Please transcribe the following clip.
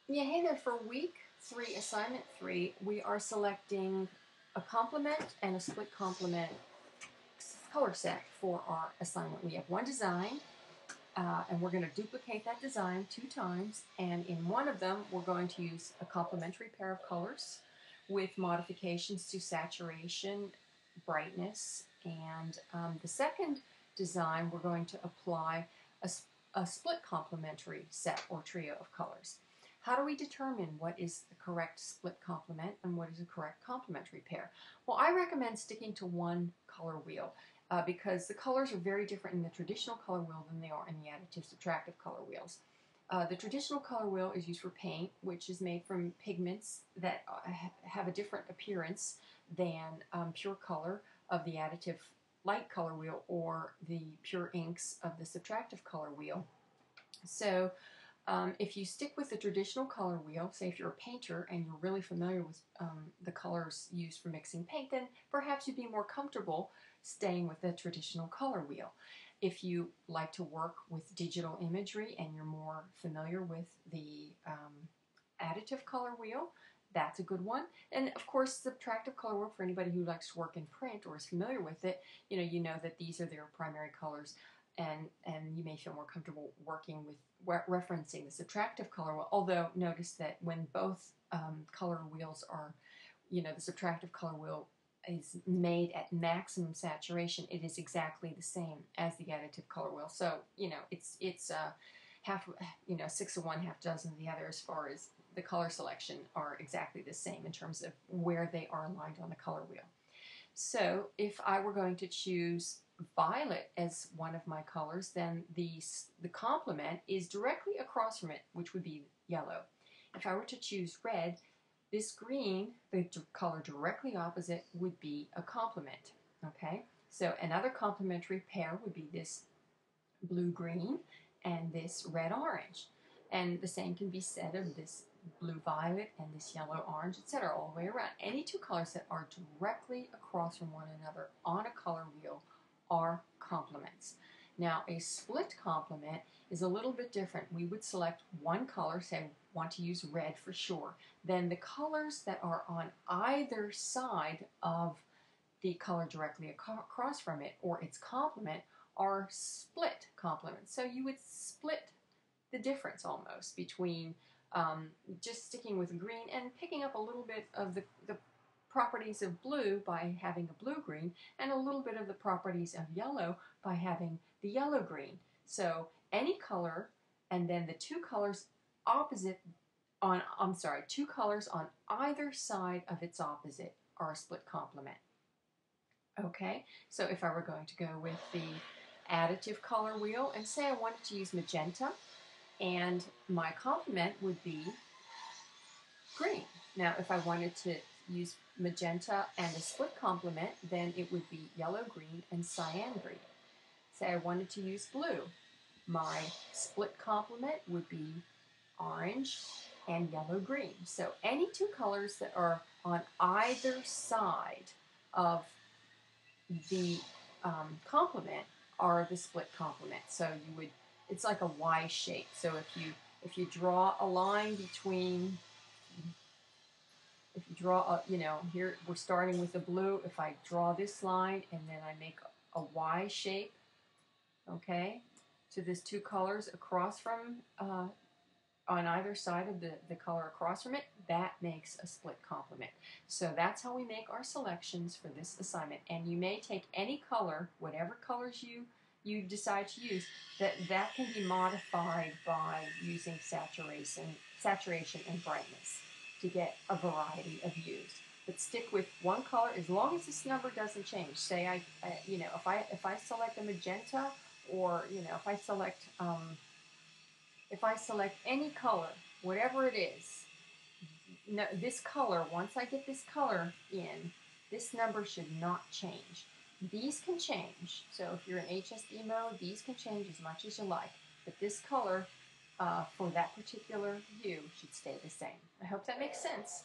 Yeah, hey there. For week 3, assignment 3, we are selecting a complement and a split complement color set for our assignment. We have one design, and we're going to duplicate that design 2 times, and in one of them, we're going to use a complementary pair of colors with modifications to saturation, brightness, and the second design, we're going to apply a split complementary set or trio of colors. How do we determine what is the correct split complement and what is the correct complementary pair? Well, I recommend sticking to one color wheel because the colors are very different in the traditional color wheel than they are in the additive subtractive color wheels. The traditional color wheel is used for paint, which is made from pigments that have a different appearance than pure color of the additive light color wheel or the pure inks of the subtractive color wheel. So if you stick with the traditional color wheel, say if you're a painter and you're really familiar with the colors used for mixing paint, then perhaps you'd be more comfortable staying with the traditional color wheel. If you like to work with digital imagery and you're more familiar with the additive color wheel, that's a good one. And of course, subtractive color wheel, for anybody who likes to work in print or is familiar with it, you know that these are their primary colors, and you may feel more comfortable working with referencing the subtractive color wheel. Although notice that when both color wheels are, the subtractive color wheel is made at maximum saturation, it is exactly the same as the additive color wheel. So it's half, 6 of one, half dozen of the other, as far as the color selection are exactly the same in terms of where they are aligned on the color wheel. So if I were going to choose violet as one of my colors, then the complement is directly across from it, which would be yellow. If I were to choose red, this green, the color directly opposite, would be a complement. Okay, so another complementary pair would be this blue-green and this red-orange. And the same can be said of this blue-violet and this yellow-orange, etc., all the way around. Any two colors that are directly across from one another on a color wheel are complements. Now, a split complement is a little bit different. We would select one color, say want to use red for sure. Then the colors that are on either side of the color directly across from it or its complement are split complements. So you would split the difference almost between just sticking with green and picking up a little bit of the properties of blue by having a blue-green and a little bit of the properties of yellow by having the yellow-green. So any color and then the two colors two colors on either side of its opposite are a split complement. Okay, so if I were going to go with the additive color wheel and say I wanted to use magenta, and my complement would be green. Now, if I wanted to use magenta and a split complement, then it would be yellow-green and cyan-green. Say I wanted to use blue. My split complement would be orange and yellow-green. So any two colors that are on either side of the complement are the split complement. So it's like a Y shape. So if you draw a line between, if you draw here we're starting with the blue. If I draw this line and then I make a Y shape, okay, to these two colors across from on either side of the color across from it, that makes a split complement. So that's how we make our selections for this assignment. And you may take any color, whatever colors you decide to use, that can be modified by using saturation and brightness to get a variety of hues. But stick with one color as long as this number doesn't change. Say if I select a magenta, or if I select any color, whatever it is, this color, once I get this color in, this number should not change. These can change. So if you're in HSD mode, these can change as much as you like. But this color for that particular hue should stay the same. I hope that makes sense.